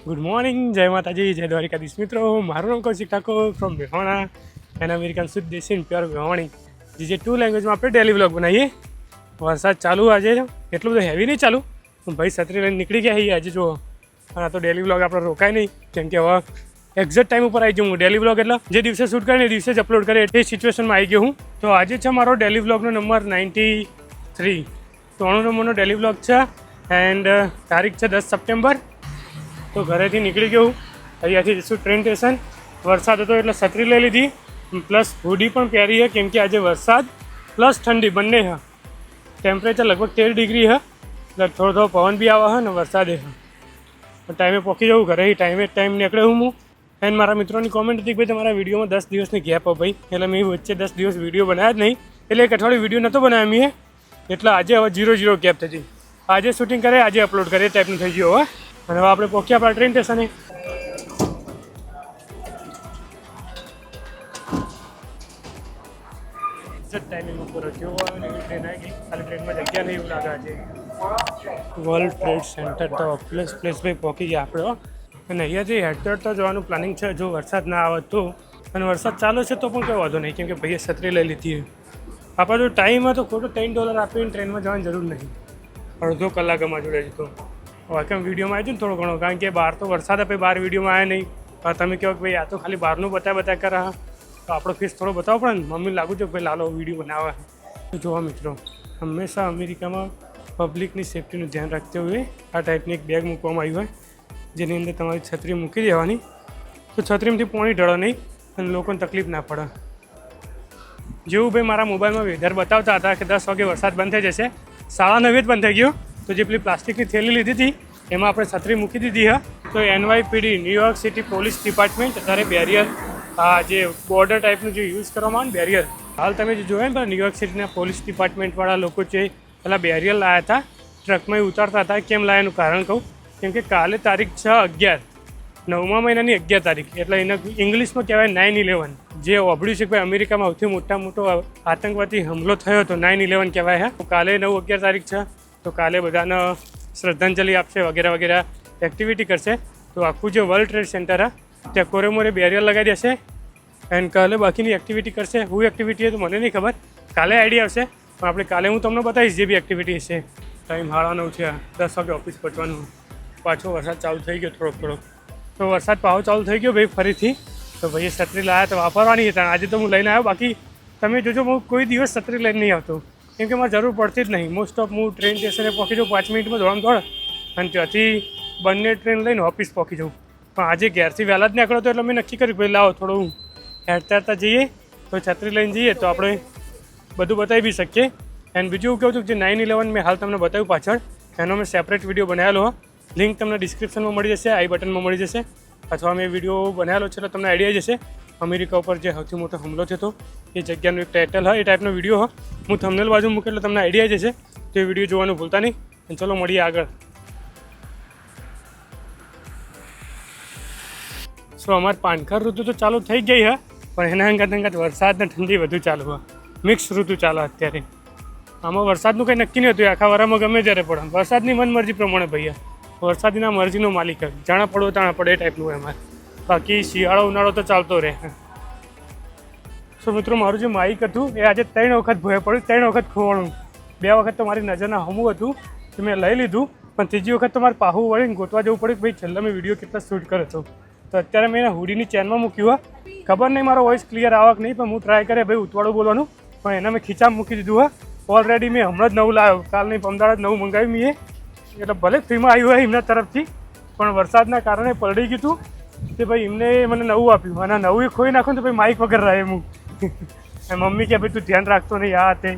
Good morning, જય માતાજી, જય દ્વારિકાધીશ મિત્રો. મારું નામ Kaushik Thakor from Vevana and American શુદ્ધ દેશી પ્યોર વેવાણી. જે 2 લેંગ્વેજમાં આપણે ડેલી વ્લોગ બનાવીએ. વરસાદ ચાલુ આજે એટલું બધું હેવી નહીં ચાલુ, ભાઈ છત્રી લઈને નીકળી ગયા છીએ આજે. જુઓ, અને આ તો ડેલી વ્લોગ આપણે રોકાય નહીં, કેમ કે હવે એક્ઝેક્ટ ટાઈમ ઉપર આવી ગયું હું. ડેલી વ્લોગ એટલે જે દિવસે શૂટ કરે એ દિવસે જ અપલોડ કરે એ સિચ્યુએશનમાં આવી ગયો હું. તો આજે છે મારો ડેલી વ્લોગનો નંબર 93. 93 નંબરનો ડેલી વ્લોગ છે એન્ડ તારીખ છે 10 સપ્ટેમ્બર. તો ઘરેથી નીકળી ગયો હું. અહીંયાથી જઈશું ટ્રેન સ્ટેશન. વરસાદ હતો એટલે છત્રી લઈ લીધી, પ્લસ હુડી પણ પહેરી છે, કેમ કે આજે વરસાદ પ્લસ ઠંડી બંને છે. ટેમ્પરેચર લગભગ 13 ડિગ્રી છે, એટલે થોડો પવન બી આવે છે ને વરસાદે છે. ટાઈમે પહોંચી જવું ઘરે, ટાઈમ નીકળે હું. એન્ડ મારા મિત્રોની કોમેન્ટ હતી કે ભાઈ તમારા વિડીયોમાં 10 દિવસની ગેપ હોય ભાઈ, એટલે મેં વચ્ચે 10 દિવસ વિડીયો બનાવ્યા જ નહીં, એટલે એક અઠવાડિયું વિડીયો નહોતો બનાવ્યા મેં, એટલે આજે હવે 0 ગેપ થતી. આજે શૂટિંગ કરે, આજે અપલોડ કરે ટાઈપનું થઈ ગયું હવે. અને હવે આપણે પહોંચ્યા આપણા ટ્રેન સ્ટેશને. ટાઈમિંગ ઉપર જેવો આવે ને એવી ટ્રેન આવી ગઈ. ખાલી ટ્રેનમાં જગ્યા નહીં એવું લાગે છે. વર્લ્ડ ટ્રેડ સેન્ટર તો પ્લેસ ભાઈ પહોંચી ગયા આપણે. અને અહીંયાથી હેડતર તો જવાનું પ્લાનિંગ છે, જો વરસાદ ના આવે તો. અને વરસાદ ચાલુ છે તો પણ કંઈ વાંધો નહીં, કેમ કે ભાઈએ છત્રી લઈ લીધી. આપણે જો ટાઈમ હતો ખોટો $10 આપીને ટ્રેનમાં જવાની જરૂર નહીં. અડધો કલાકમાં જોડે જતો વાકેમ વિડીયોમાં આવી ને થોડો ઘણો, કારણ કે બહાર તો વરસાદ આપે, બહાર વિડીયોમાં આવ્યા નહીં. તમે કહો કે ભાઈ આ તો ખાલી બહારનું બતા કરા, તો આપણો ફેસ થોડો બતાવો પડે ને. મમ્મી લાગુ છે કે ભાઈ લાલો વિડીયો બનાવે. તો જોવા મિત્રો, હંમેશા અમેરિકામાં પબ્લિકની સેફ્ટીનું ધ્યાન રાખते हुए આ ટાઈપની એક બેગ મૂકવામાં આવી હોય, જેની અંદર તમારી છત્રી મૂકી દેવાની. તો છત્રીમાંથી પાણી ઢળો નહીં અને લોકોને તકલીફ ના પડે. જેવું ભાઈ મારા મોબાઈલમાં વેધર બતાવતા હતા કે 10 વાગે વરસાદ બંધ થઈ જશે, 9:30 જ બંધ થઈ ગયો. તો જે પેલી પ્લાસ્ટિકની થેલી લીધી હતી એમાં આપણે છત્રી મૂકી દીધી હા. તો NYPD New York city police department અત્યારે બેરિયર, આ જે બોર્ડર ટાઈપનું જે યુઝ કરવામાં આવે ને બેરિયર, હાલ તમે જે જોયા ને ન્યુયોર્ક સિટીના પોલીસ ડિપાર્ટમેન્ટવાળા લોકો છે પેલા બેરિયર લાવ્યા હતા, ટ્રકમાં ઉતારતા હતા. કેમ લાવ્યા એનું કારણ કહું, કેમ કે કાલે તારીખ 6/11, 9મા મહિનાની 11 તારીખ, એટલે એને ઇંગ્લિશમાં કહેવાય 9/11. જે વાપર્યું છે કે ભાઈ અમેરિકામાં સૌથી મોટો આતંકવાદી હુમલો થયો હતો 9/11 કહેવાય. તો કાલે 9/11 તારીખ છે, તો કાલે બધાને શ્રદ્ધાંજલિ આપશે વગેરે એક્ટિવિટી કરશે. તો આખું જે વર્લ્ડ ટ્રેડ સેન્ટર હા ત્યાં કોરેમોરે બેરિયર લગાવી દેશે એન્ડ કાલે બાકીની એક્ટિવિટી કરશે. હું એક્ટિવિટી તો મને નહીં ખબર, કાલે આઈડિયા આવશે, પણ આપણે કાલે હું તમને બતાવીશ જે બી એક્ટિવિટી હશે. ટાઈમ 9:30 છે, 10 વાગે ઓફિસ પહોંચવાનું. પાછો વરસાદ ચાલુ થઈ ગયો થોડોક. તો વરસાદ પાછો ચાલુ થઈ ગયો ભાઈ ફરીથી. તો ભાઈએ છત્રી લાવ્યા તો વાપરવાની હતા. આજે તો હું લઈને આવ્યો, બાકી તમે જોજો હું કોઈ દિવસ છત્રી લઈને નહીં આવતો, કેમ કે મારે જરૂર પડતી જ નહીં. મોસ્ટ ઓફ હું ટ્રેન સ્ટેશને પહોંચી જાઉં 5 મિનિટમાં દોડ અને ત્યાંથી બંને ટ્રેન લઈને ઓફિસ પહોંચી જાઉં. પણ આજે ઘેરથી વહેલા જ નીકળો તો એટલે મેં નક્કી કર્યું ભાઈ લાવો થોડું હેરતા જઈએ, તો છત્રી લઈને જઈએ તો આપણે બધું બતાવી બી શકીએ. એન્ડ બીજું એવું કહું છું જે 9/11 મેં હાલ તમને બતાવ્યું પાછળ, એનો મેં સેપરેટ વિડીયો બનાવેલો. લિંક તમને ડિસ્ક્રિપ્શનમાં મળી જશે, આઈ બટનમાં મળી જશે, અથવા મેં વિડીયો બનાવેલો છે એટલે તમને આઈડિયા જશે. અમેરિકા ઉપર જે સૌથી મોટો હુમલો થયો એ જગ્યાનું એક ટાઇટલ હોય, એ ટાઈપનો વિડીયો હોય. હું થંબનેલ બાજુ મૂકે એટલે તમને આઈડિયા જશે. તો એ વિડીયો જોવાનું ભૂલતા નહીં. અને ચલો મળીએ આગળ. સો અમારી પાનખર ઋતુ તો ચાલુ થઈ ગઈ હે, પણ એના અંગાત વરસાદ ને ઠંડી વધુ ચાલુ હોય. મિક્સ ઋતુ ચાલે અત્યારે. આમાં વરસાદનું કંઈ નક્કી નહીં હતું, આખા વારામાં ગમે ત્યારે પડે. વરસાદની મનમરજી પ્રમાણે ભૈયા, વરસાદીના મરજીનો માલિક હોય, જાણા પડો તાણા પડે એ ટાઈપનું હોય અમારે. બાકી શિયાળો ઉનાળો તો ચાલતો રહે. સો મિત્રો, મારું જે માઇક હતું એ આજે 3 વખત ભોય પડ્યું, 3 વખત ખોવાણું. 2 વખત તો મારી નજરના હમું હતું કે મેં લઈ લીધું, પણ ત્રીજી વખત તો મારે પાહું વળીને ગોતવા જવું પડ્યું કે ભાઈ છેલ્લા મેં વિડીયો કેટલા શૂટ કર્યો હતો. તો અત્યારે મેં હુડીની ચેનમાં મૂક્યું હોય. ખબર નહીં મારો વોઇસ ક્લિયર આવક નહીં, પણ હું ટ્રાય કરે ભાઈ ઉતવાળું બોલવાનું, પણ એના મેં ખીચામાં મૂકી દીધું હોય. ઓલરેડી મેં હમણાં જ નવું લાવ્યો, કાલ નહીં પમદાડ જ નવું મંગાવ્યું મેં. એટલે ભલે ફ્રીમાં આવ્યું હોય એમના તરફથી, પણ વરસાદના કારણે પલળી ગયું હતું કે ભાઈ એમને મને નવું આપ્યું, અને નવું ખોઈ નાખું તો ભાઈ માઇક વગર રહે હું. મમ્મી કે ભાઈ તું ધ્યાન રાખતો નહીં આ તે,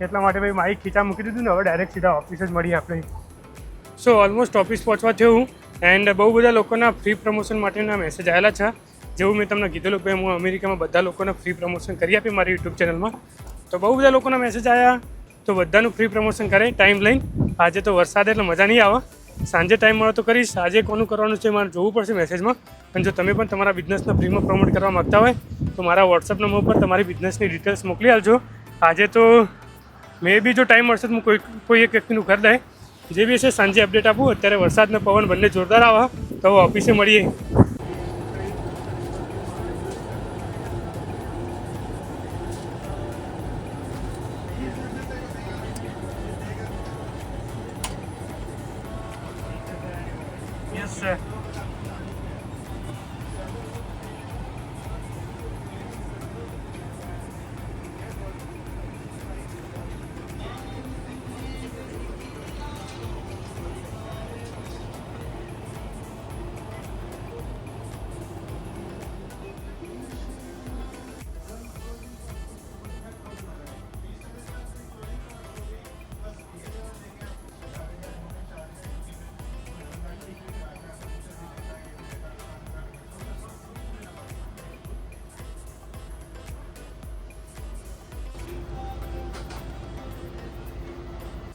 એટલા માટે ભાઈ માઇક ખીચા મૂકી દીધું ને હવે ડાયરેક્ટ સીધા ઓફિસ જ મળીએ આપણે. સો ઓલમોસ્ટ ઓફિસ પહોંચવા થયું. એન્ડ બહુ બધા લોકોના ફ્રી પ્રમોશન માટેના મેસેજ આવેલા છે. જેવું મેં તમને કીધેલું કે હું અમેરિકામાં બધા લોકોને ફ્રી પ્રમોશન કરી આપી મારી યુટ્યુબ ચેનલમાં. તો બહુ બધા લોકોના મેસેજ આવ્યા, તો બધાનું ફ્રી પ્રમોશન કરે ટાઈમ લઈને. આજે તો વરસાદ એટલે મજા નહીં આવે, સાંજે ટાઈમ મળે તો કરીશ. આજે કોનું કરવાનું છે મારે જોવું પડશે મેસેજમાં. અને જો તમે પણ તમારા બિઝનેસને ફ્રીમાં પ્રમોટ કરવા માગતા હોય તો મારા વોટ્સઅપ નંબર પર તમારી બિઝનેસની ડિટેલ્સ મોકલી આપજો. આજે તો મે બી જો ટાઈમ મળશે તો હું કોઈ એક વ્યક્તિનું કરી દે, જે બી હશે સાંજે અપડેટ આપું. અત્યારે વરસાદનો પવન બંને જોરદાર આવે, તો ઓફિસે મળીએ. Yes sir.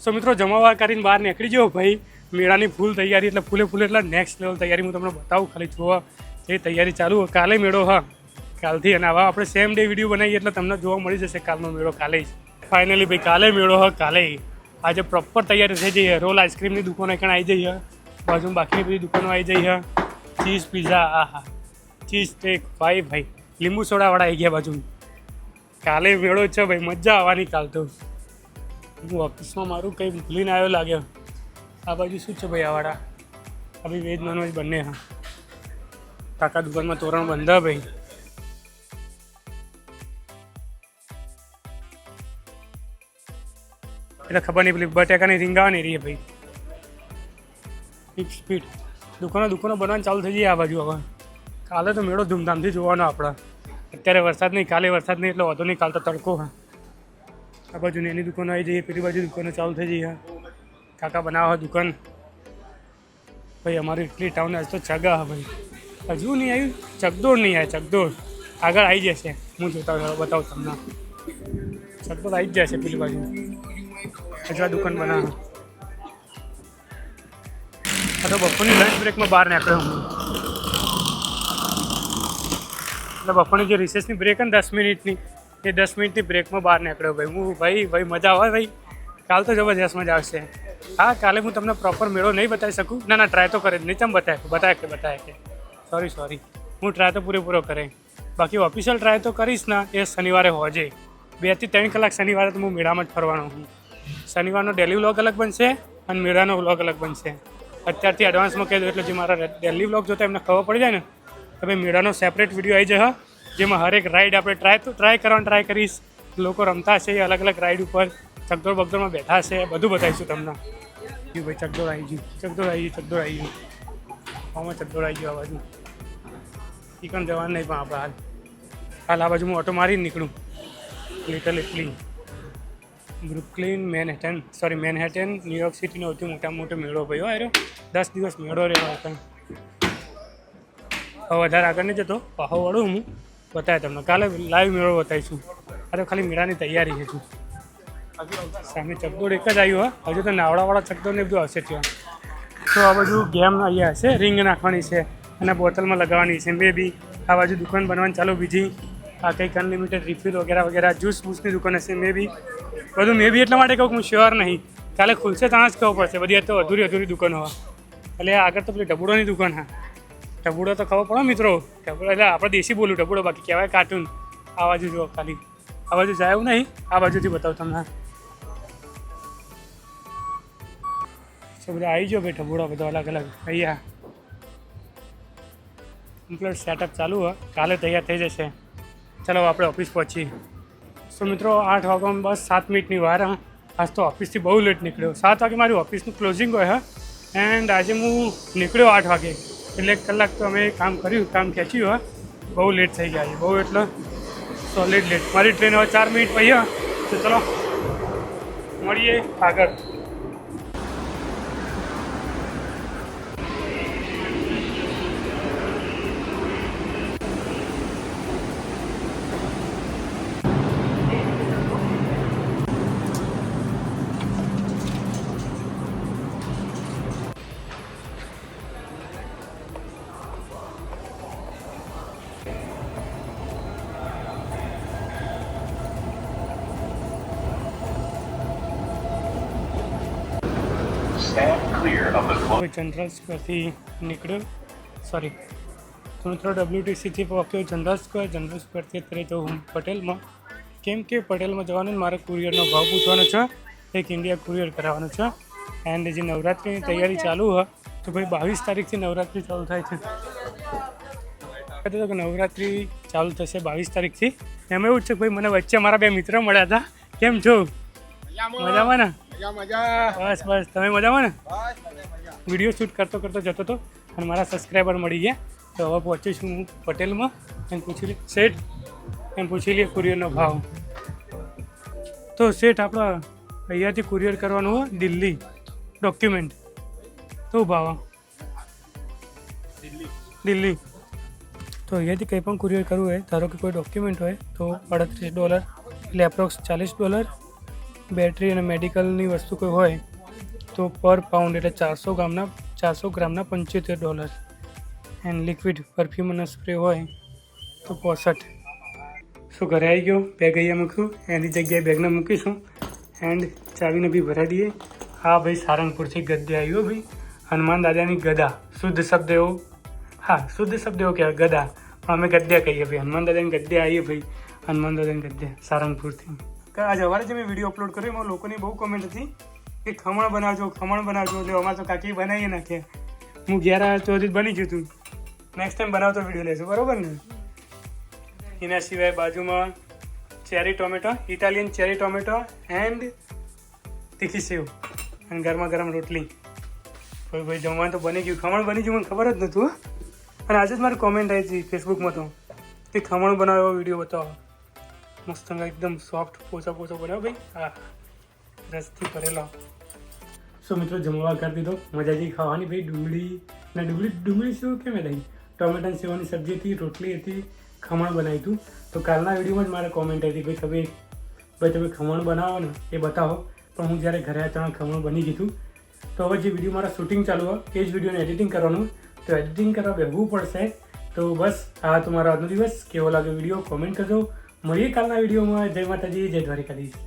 સો મિત્રો જમાવા કરીને બહાર નીકળી જાઓ ભાઈ. મેળાની ફૂલ તૈયારી એટલે ફૂલે એટલે નેક્સ્ટ લેવલ તૈયારી હું તમને બતાવું. ખાલી જોવા એ તૈયારી ચાલુ. કાલે મેળો હા, કાલથી. અને આવા આપણે સેમ ડે વિડીયો બનાવીએ એટલે તમને જોવા મળી જશે કાલનો મેળો કાલે જ. ફાઇનલી ભાઈ કાલે મેળો હા કાલે. આજે પ્રોપર તૈયારી થઈ જઈએ. રોલ આઈસ્ક્રીમની દુકાનો એકણ આવી જઈએ, બાજુ બાકીની બધી દુકાનો આવી જઈએ. ચીઝ પીઝા, આહા ચીઝ સ્ટેક ભાઈ લીંબુ સોડાવાળા આવી ગયા બાજુ. કાલે મેળો છે ભાઈ, મજા આવવાની કાલ તો. હું ઓફિસમાં મારું કંઈ ભૂલીને આવ્યો લાગ્યો. આ બાજુ શું છે ભાઈ? આવાડા આ ભાઈ વેજ નોનવેજ બંને. હા, કાકા દુકાનમાં તોરણ બંધા ભાઈ. એટલે ખબર નહીં પેલી બટેકાની રીંગાવાની રહી ભાઈ. સ્પીડ દુકાનો બનવાનું ચાલુ થઈ જાય આ બાજુ. હવે કાલે તો મેળો ધૂમધામથી જોવાનો આપણા. અત્યારે વરસાદ નહીં, કાલે વરસાદ નહીં એટલે વધુ નહીં, કાલ તો તડકો. હા, આ બાજુ એની દુકાનો આવી જઈએ, પેલી બાજુ દુકાનો ચાલુ થઈ જઈએ. કાકા બનાવો દુકાન ભાઈ. અમારી ઇટલી ટાઉન આજ તો ચગા હા ભાઈ. હજુ નહીં આવ્યું, ચકદોડ નહીં આવે. ચકદોડ આગળ આવી જશે, હું જોતા બતાવું તમને. ચકદોડ આવી જ જશે પેલી બાજુ. હજુ આ દુકાન બનાવો. આ તો બપોરની લંચ બ્રેકમાં બહાર નીકળ્યો હું. એટલે બપોરની જે રિસેસની બ્રેક ને 10 મિનિટની, એ 10 મિનિટની બ્રેકમાં બહાર નીકળ્યો ભાઈ. હું ભાઈ મજા આવે ભાઈ. કાલ તો જબરજસ્ત મજા આવશે. હા, કાલે હું તમને પ્રોપર મેળો નહીં બતાવી શકું. ના ટ્રાય તો કરે જ નહીં. ચમ બતાવે કે સોરી હું ટ્રાય તો પૂરેપૂરો કરે. બાકી ઓફિશિયલ ટ્રાય તો કરીશ ને એ શનિવારે હોજે. 2 થી 3 કલાક શનિવારે તો હું મેળામાં જ ફરવાનો છું. શનિવારનો ડેલી વ્લોગ અલગ બનશે અને મેળાનો વ્લોગ અલગ બનશે. અત્યારથી એડવાન્સમાં કહી દો એટલે જે મારા ડેલી વ્લોગ જોતા એમને ખબર પડી જાય ને તો ભાઈ મેળાનો સેપરેટ વિડીયો આવી જાય. જેમાં હરેક રાઈડ આપણે ટ્રાય કરવાનો ટ્રાય કરીશ. લોકો રમતા હશે અલગ અલગ રાઈડ ઉપર, ચકદોડ બગદોડમાં બેઠા હશે, બધું બતાવીશું તમને. ભાઈ ચકદોડ આવી ગયું. આમાં ચકદોડ આવી ગયું. આ બાજુ ચિકન જવાનું નહીં, પણ આપણે હાલ આ બાજુ હું ઓટો મારીને નીકળું. Little Italy, Brooklyn, Manhattan, New York સિટીનો સૌથી મોટામાં મોટો મેળો ભાઈ. હોય 10 દિવસ મેળો રહેવા હતા. હવે વધારે આગળ નહીં જતો, પાહો વળું હું બતાવે તમને. કાલે લાઈવ મેળો બતાવીશું. આ તો ખાલી મેળાની તૈયારી છે. તું સામે ચકદોડ એક જ આવ્યું. હજુ તો નાવડાવાળા ચકદોડને બધું આવશે ત્યાં. તો આ બાજુ ગેમ અહીંયા હશે, રિંગ નાખવાની છે અને બોટલમાં લગાવવાની છે. મે બી આ બાજુ દુકાન બનવાની ચાલુ. બીજી આ કંઈક અનલિમિટેડ રિફિલ વગેરે જ્યુસ બૂસની દુકાન હશે. મે બી એટલા માટે કહું હું શ્યોર નહીં. કાલે ખુલશે ત્યાં જ ખબર પડશે. બધી તો અધૂરી દુકાનો હોય. એટલે આગળ તો પેલી ઢબુડોની દુકાન. હા, ઢબુડો તો ખબર પડે મિત્રો. ઢબુડો એટલે આપણે દેશી બોલું ઢબુડો, બાકી કહેવાય કાર્ટૂન. આ બાજુ જો, ખાલી આ બાજુ જાય એવું નહીં. આ બાજુથી બતાવું તમને. બધા આવી જાઓ ભાઈ. ઢબુડા બધા અલગ અહીંયા કમ્પ્લીટ સેટઅપ ચાલુ હોય. કાલે તૈયાર થઈ જશે. ચાલો આપણે ઓફિસ પહોંચીએ. સો મિત્રો 8 વાગ્યામાં બસ 7 મિનિટની વાર. આજ તો ઓફિસથી બહુ લેટ નીકળ્યો. 7 વાગે મારી ઓફિસનું ક્લોઝિંગ હોય. એન્ડ આજે હું નીકળ્યો 8 વાગે. એટલે 1 કલાક તો અમે કામ ખેંચ્યું હોય. બહુ લેટ થઈ ગયા છે, બહુ એટલે સોલિડ લેટ. મારી ટ્રેન હવે 4 મિનિટ પછી. તો ચલો મળીએ આગળ. જનરલ સ્ક્વેરથી નીકળ્યો સોરી તો મિત્રો WTCથી પહોંચ્યો જનરલ સ્ક્વેરથી અત્યારે તો હું પટેલમાં, કેમ કે પટેલમાં જવાનું મારે કુરિયરનો ભાવ પૂછવાનો છે, એક ઇન્ડિયા કુરિયર કરાવવાનું છે. એન્ડ જે નવરાત્રિની તૈયારી ચાલુ હોય તો ભાઈ 22 તારીખથી નવરાત્રિ ચાલુ થાય છે. તો નવરાત્રિ ચાલુ થશે 22 તારીખથી. એમાં એવું છે કે ભાઈ મને વચ્ચે મારા 2 મિત્ર મળ્યા હતા. કેમ છો? મજામાં ને? બસ બસ, તમે મજામાં ને? વિડીયો શૂટ કરતો જતો હતો અને મારા સબસ્ક્રાઈબર મળી ગયા. તો હવે પહોંચીશું હું પટેલમાં એમ પૂછી લઈએ શેઠ, એમ પૂછી લઈએ કુરિયરનો ભાવ. તો શેઠ આપણા અહીંયાથી કુરિયર કરવાનું હોય દિલ્હી ડોક્યુમેન્ટ તો ભાવ દિલ્હી તો અહીંયાથી કંઈ પણ કુરિયર કરવું હોય, ધારો કે કોઈ ડોક્યુમેન્ટ હોય તો $38 એટલે એપ્રોક્સ $40. બેટરી અને મેડિકલની વસ્તુ કોઈ હોય તો પર પાઉન્ડ એટલે 400 ગ્રામના $75. એન્ડ લિક્વિડ પરફ્યુમ અને સ્પ્રે હોય તો 65. શું ઘરે આવી ગયો, બેગ અહીંયા મૂક્યું, એની જગ્યાએ બેગને મૂકીશું એન્ડ ચાવીને બી ભરાઈ દઈએ. હા ભાઈ, સારંગપુરથી ગદ્દે આવ્યો ભાઈ, હનુમાન દાદાની ગદા. શુદ્ધ શબ્દ એવો, હા શુદ્ધ શબ્દ એવો કહેવાય ગદા, પણ અમે ગદ્દે કહીએ ભાઈ. હનુમાન દાદાની ગદ્દે આવીએ ભાઈ, હનુમાન દાદાની ગદ્દે સારંગપુરથી. આજે સવારે જે મેં વિડીયો અપલોડ કર્યો એમાં લોકોની બહુ કોમેન્ટ હતી કે ખમણ બનાવજો એટલે અમારે તો કાકી બનાવીએ નાખીએ. હું 11 બની ગયું હતું. નેક્સ્ટ ટાઈમ બનાવતો વિડીયો લેશું, બરાબર ને? એના સિવાય બાજુમાં cherry tomato, Italian cherry tomato and તીખી સેવ અને ગરમા ગરમ રોટલી. ભાઈ જમવાનું તો બની ગયું, ખમણ બની ગયું, મને ખબર જ નહોતું. અને આજે જ મારી કોમેન્ટ આવી હતી ફેસબુકમાં તો કે ખમણ બનાવો એવો વિડીયો બતાવો. મસ્ત એકદમ સોફ્ટ પોચો બનાવો ભાઈ. હા, રસથી ભરેલો. શું મિત્રો જમવા કરી દીધો, મજાજી ખાવાની ભાઈ. ડુંગળી શું કેમ હતી, ટોમેટા સેવાની સબ્જી હતી, રોટલી હતી, ખમણ બનાવ્યું હતું. તો કાલના વિડીયોમાં જ મારે કોમેન્ટ આવી હતી ભાઈ તમે ખમણ બનાવો ને એ બતાવો. પણ હું જ્યારે ઘરે આવ્યા ખમણ બની ગયું. તો હવે જે વિડીયો મારા શૂટિંગ ચાલુ હોય એ જ વિડીયોને એડિટિંગ કરવાનું, તો એડિટિંગ કરવા બેહવું પડશે. તો બસ આ તમારો આજનો દિવસ કેવો લાગ્યો વિડીયો કોમેન્ટ કરજો. મળીએ કાલના વિડીયોમાં. જય માતાજી, જય દ્વારિકાધીશ.